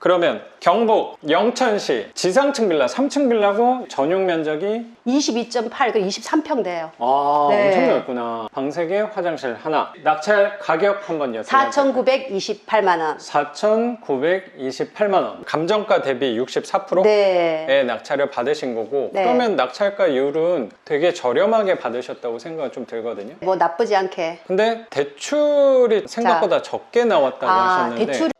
그러면 경북 영천시 지상층 빌라 3층 빌라고 전용 면적이 22.8, 그 23평 돼요. 아, 네. 엄청 넓구나. 방 3개, 화장실 하나. 낙찰 가격 한번 여쭤볼게요. 4,928만 원. 4,928만 원. 감정가 대비 64%의 네. 낙찰을 받으신 거고, 네. 그러면 낙찰가 이율은 되게 저렴하게 받으셨다고 생각은 좀 들거든요. 뭐 나쁘지 않게. 근데 대출이 생각보다 적게 나왔다고 하셨는데 대출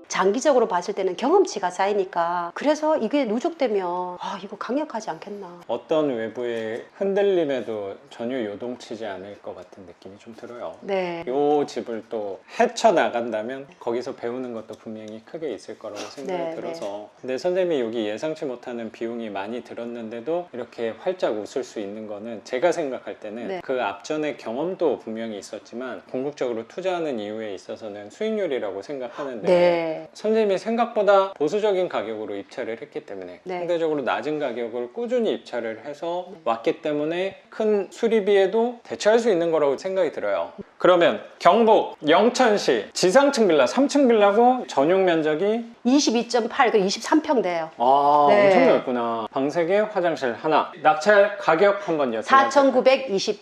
장기적으로 봤을 때는 경험치가 쌓이니까, 그래서 이게 누적되면 이거 강력하지 않겠나. 어떤 외부의 흔들림에도 전혀 요동치지 않을 것 같은 느낌이 좀 들어요. 네. 이 집을 또 헤쳐나간다면 거기서 배우는 것도 분명히 크게 있을 거라고 생각이 네, 들어서 근데 선생님이 여기 예상치 못하는 비용이 많이 들었는데도 이렇게 활짝 웃을 수 있는 거는 제가 생각할 때는 네. 그 앞전에 경험도 분명히 있었지만 궁극적으로 투자하는 이유에 있어서는 수익률이라고 생각하는데 네. 선생님이 생각보다 보수적인 가격으로 입찰을 했기 때문에 네. 상대적으로 낮은 가격을 꾸준히 입찰을 해서 왔기 때문에 큰 수리비에도 대처할 수 있는 거라고 생각이 들어요. 그러면 경북 영천시 지상층 빌라 3층 빌라고 전용 면적이 22.8, 그 23평 돼요. 아, 네. 엄청 넓구나. 방 3개, 화장실 하나. 낙찰 가격 한번 여쭤볼게요.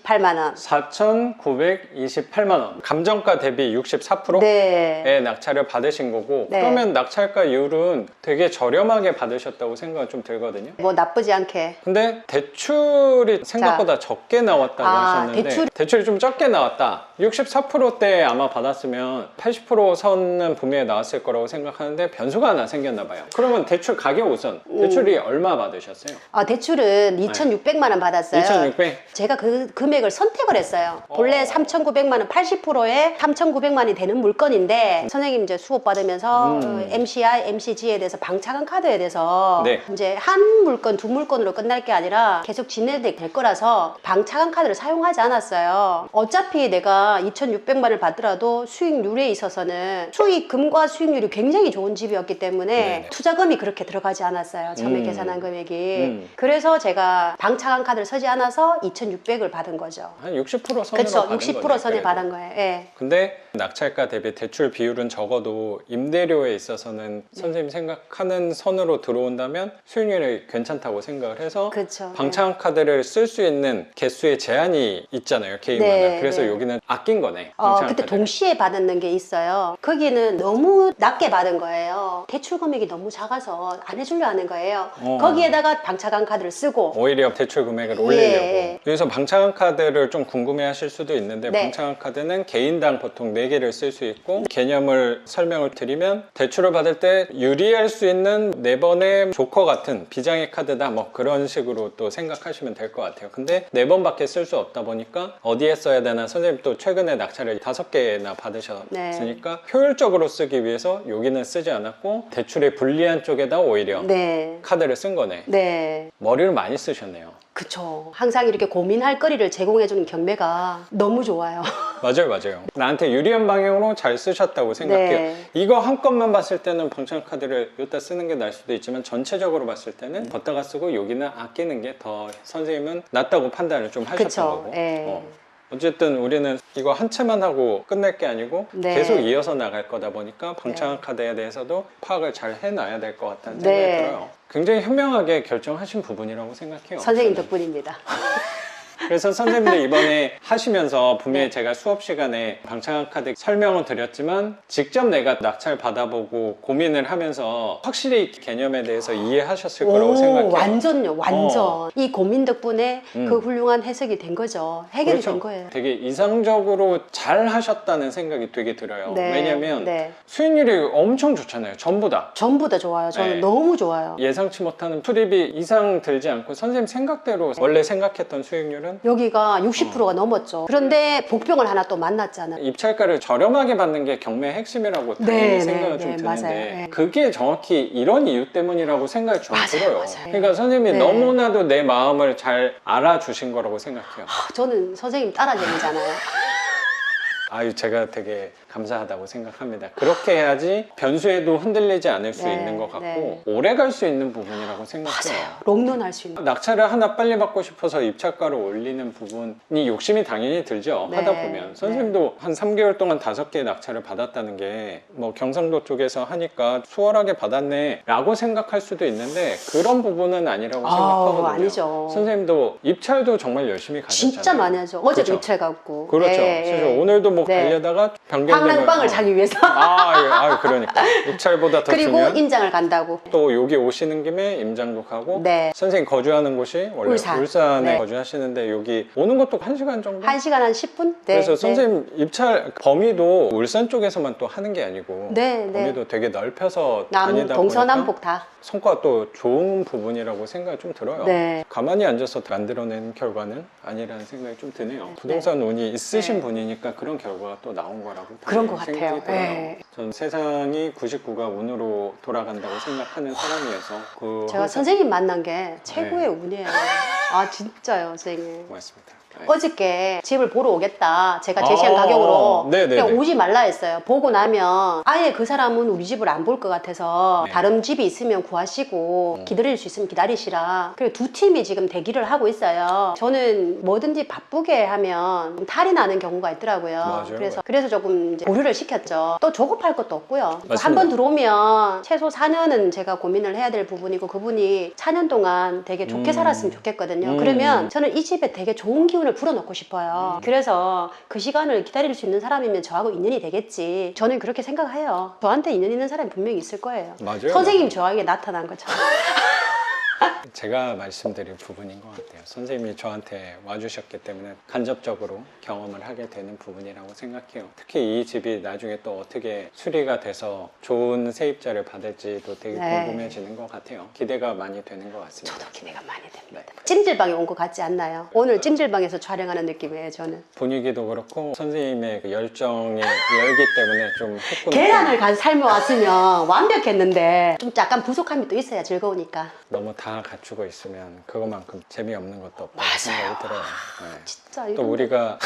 4,928만 원. 4,928만 원. 감정가 대비 64%의 네. 낙찰을 받으신 거고 네. 그러면 낙찰가 이율은 되게 저렴하게 받으셨다고 생각은 좀 들거든요. 뭐 나쁘지 않게. 근데 대출이 생각보다 적게 나왔다고 하셨는데 대출이 좀 적게 나왔다. 64%대 아마 받았으면 80% 선은 분명히 나왔을 거라고 생각하는데 변수가 하나 생겼나 봐요. 그러면 대출 가격 우선 대출이 얼마 받으셨어요? 대출은 2,600만 원 받았어요. 2,600? 제가 그 금액을 선택을 했어요. 본래 3,900만 원, 80%에 3,900만 원이 되는 물건인데 선생님 이제 수업 받으면서 MCI, MCG에 대해서 방차관 카드에 대해서 네. 이제 한 물건, 두 물건으로 끝날 게 아니라 계속 진행될 거라서 방차관 카드를 사용하지 않았어요. 어차피 내가 2,600만 원을 받더라도 수익률에 있어서는 수익금과 수익률이 굉장히 좋은 집이었기 때문에 네네. 투자금이 그렇게 들어가지 않았어요. 처음에 계산한 금액이. 그래서 제가 방차관 카드를 서지 않아서 2,600을 받은 거죠. 한 60% 선으로 그렇죠. 받은 60% 거네요, 선에 그래도. 받은 거예요. 예. 근데 낙찰가 대비 대출 비율은 적어도 임대료에 있어서는 선생님 생각하는 선으로 들어온다면 수익률이 괜찮다고 생각을 해서 그렇죠. 방차관 카드를 쓸 수 있는 개수의 제한이 있잖아요, 개인마다. 네, 그래서 네. 여기는 아낀 거네. 방차관 그때 카드를. 동시에 받는 게 있어요. 거기는 너무 낮게 받은 거예요. 대출 금액이 너무 작아서 안 해주려 하는 거예요. 거기에다가 방차관 카드를 쓰고. 오히려 대출 금액을 올리려고. 예. 여기서 방차관 카드를 좀 궁금해 하실 수도 있는데 네. 방차관 카드는 개인당 보통 4개를 쓸 수 있고 개념을 설명을 드리면 대출을 받을 때 유리할 수 있는 4번의 조커 같은 비장의 카드다 뭐 그런 식으로 또 생각하시면 될 것 같아요. 근데 4번밖에 쓸 수 없다 보니까 어디에 써야 되나 선생님 또 최근에 낙찰을 5개나 받으셨으니까 효율적으로 쓰기 위해서 여기는 쓰지 않았고 대출에 불리한 쪽에다 오히려 네. 카드를 쓴 거네. 네. 머리를 많이 쓰셨네요. 그쵸. 항상 이렇게 고민할 거리를 제공해주는 경매가 너무 좋아요. 맞아요. 나한테 유리한 방향으로 잘 쓰셨다고 생각해요. 네. 이거 한 건만 봤을 때는 방차관 카드를 여기다 쓰는 게 나을 수도 있지만 전체적으로 봤을 때는 걷다가 쓰고 여기는 아끼는 게 더 선생님은 낫다고 판단을 좀 하셨던 그쵸. 거고. 예. 어쨌든 우리는 이거 한 채만 하고 끝낼 게 아니고 네. 계속 이어서 나갈 거다 보니까 방차관 카드에 대해서도 파악을 잘 해놔야 될 것 같다는 생각이 네. 들어요. 굉장히 현명하게 결정하신 부분이라고 생각해요. 선생님 저는. 덕분입니다. 그래서 선생님들 이번에 하시면서 분명히 네. 제가 수업 시간에 방차관 카드 설명을 드렸지만 직접 내가 낙찰 받아보고 고민을 하면서 확실히 개념에 대해서 이해하셨을 거라고 생각해요. 완전요, 완전. 이 고민 덕분에 그 훌륭한 해석이 된 거죠. 해결이 그렇죠. 된 거예요. 되게 이상적으로 잘 하셨다는 생각이 되게 들어요. 네, 왜냐면 네. 수익률이 엄청 좋잖아요. 전부 다. 전부 다 좋아요. 저는 네. 너무 좋아요. 예상치 못하는 수리비 이상 들지 않고 선생님 생각대로 원래 생각했던 수익률은 여기가 60%가 넘었죠. 그런데 복병을 하나 또 만났잖아요. 입찰가를 저렴하게 받는 게 경매의 핵심이라고 당연히 네, 생각을 네, 좀 네, 드는데 맞아요. 네. 그게 정확히 이런 이유 때문이라고 생각이 좀 맞아요, 들어요. 맞아요. 그러니까 선생님이 네. 너무나도 내 마음을 잘 알아주신 거라고 생각해요. 저는 선생님 따라쟁이잖아요. 아유, 제가 되게 감사하다고 생각합니다. 그렇게 해야지 변수에도 흔들리지 않을 수 네, 있는 것 같고 네. 오래 갈 수 있는 부분이라고 생각해요. 롱런 할 수 있는. 낙찰을 하나 빨리 받고 싶어서 입찰가를 올리는 부분이 욕심이 당연히 들죠. 네, 하다 보면 선생님도 한 3개월 동안 5개의 낙찰을 받았다는 게 뭐 경상도 쪽에서 하니까 수월하게 받았네 라고 생각할 수도 있는데 그런 부분은 아니라고 생각하거든요. 아니죠. 선생님도 입찰도 정말 열심히 가셨잖아요. 진짜 많이 하죠. 어제도 그쵸? 입찰 갔고. 그렇죠. 네, 그래서 오늘도 뭐 네. 가려다가 변경되면 황랑빵을 자기 위해서. 그러니까 입찰보다 더 그리고 중요한 임장을 간다고. 또 여기 오시는 김에 임장도 가고 네. 선생님 거주하는 곳이 원래 울산. 울산에 네. 거주하시는데 여기 오는 것도 1시간 정도? 1시간 한 10분? 네. 그래서 네. 선생님 입찰 범위도 울산 쪽에서만 또 하는 게 아니고 네, 네. 범위도 되게 넓혀서 남, 다니다 동서남북 보니까 다. 성과가 또 좋은 부분이라고 생각이 좀 들어요. 네. 가만히 앉아서 만들어낸 결과는 아니라는 생각이 좀 드네요. 부동산 운이 있으신 네. 분이니까 그런 결과가 또 나온 거라고 그런 당연히 것 생각이 같아요. 들어요. 네. 전 세상이 99가 운으로 돌아간다고 생각하는 사람이어서 그 제가 항상- 선생님 만난 게 최고의 네. 운이에요. 아, 진짜요, 선생님. 고맙습니다. 네. 어저께 집을 보러 오겠다. 제가 제시한 아, 가격으로 네네네. 그냥 오지 말라 했어요. 보고 나면 아예 그 사람은 우리 집을 안 볼 것 같아서 네. 다른 집이 있으면 구하시고 기다릴 수 있으면 기다리시라. 그리고 두 팀이 지금 대기를 하고 있어요. 저는 뭐든지 바쁘게 하면 탈이 나는 경우가 있더라고요. 맞아요. 그래서 조금 이제 보류를 시켰죠. 또 조급할 것도 없고요. 맞습니다. 한 번 들어오면 최소 4년은 제가 고민을 해야 될 부분이고 그분이 4년 동안 되게 좋게 살았으면 좋겠거든요. 그러면 저는 이 집에 되게 좋은 기운을 불어넣고 싶어요. 그래서 그 시간을 기다릴 수 있는 사람이면 저하고 인연이 되겠지. 저는 그렇게 생각해요. 저한테 인연 있는 사람이 분명히 있을 거예요. 맞아요. 선생님 저에게 나타난 것처럼. 제가 말씀드릴 부분인 것 같아요. 선생님이 저한테 와주셨기 때문에 간접적으로 경험을 하게 되는 부분이라고 생각해요. 특히 이 집이 나중에 또 어떻게 수리가 돼서 좋은 세입자를 받을지도 되게 네. 궁금해지는 것 같아요. 기대가 많이 되는 것 같습니다. 저도 기대가 많이 됩니다. 네. 찜질방에 온 것 같지 않나요? 오늘 찜질방에서 촬영하는 느낌이에요, 저는. 분위기도 그렇고 선생님의 그 열정의 열기 때문에 좀 후끈 계란을 간 삶에 왔으면 완벽했는데 좀 약간 부족함이 또 있어야 즐거우니까. 너무 다 갖추고 있으면 그것만큼 재미없는 것도 없다고 맞아요. 생각이 들어요. 네. 진짜 또 이런 우리가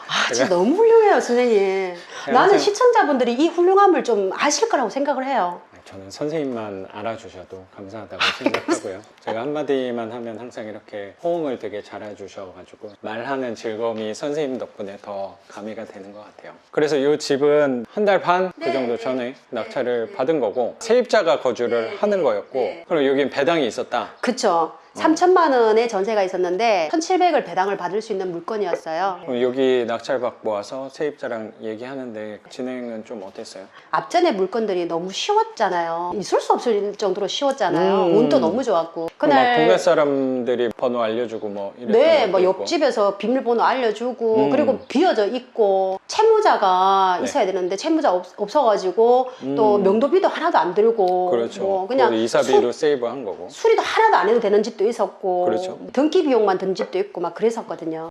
아, 진짜 너무 훌륭해요, 선생님. 나는 항상- 시청자분들이 이 훌륭함을 좀 아실 거라고 생각을 해요. 저는 선생님만 알아주셔도 감사하다고 생각하고요. 제가 한마디만 하면 항상 이렇게 호응을 되게 잘해주셔가지고 말하는 즐거움이 선생님 덕분에 더 가미가 되는 것 같아요. 그래서 이 집은 한 달 반 그 정도 전에 낙찰을 받은 거고 세입자가 거주를 하는 거였고 그리고 여긴 배당이 있었다. 그쵸? 3천만 원의 전세가 있었는데 1,700을 배당을 받을 수 있는 물건이었어요. 그럼 여기 낙찰 받고 와서 세입자랑 얘기하는데 진행은 좀 어땠어요? 앞전에 물건들이 너무 쉬웠잖아요. 있을 수 없을 정도로 쉬웠잖아요. 음. 운도 너무 좋았고. 막 동네 사람들이 번호 알려주고 뭐 이랬던 네, 것도 뭐 있고. 옆집에서 비밀번호 알려주고 음. 그리고 비어져 있고 채무자가 네. 있어야 되는데 채무자 없어가지고 또 명도비도 하나도 안 들고 그렇죠. 뭐 그냥 또 이사비도 세이브한 거고. 수리도 하나도 안 해도 되는 집도 있었고 그렇죠. 등기 비용만 든 집도 있고 막 그랬었거든요.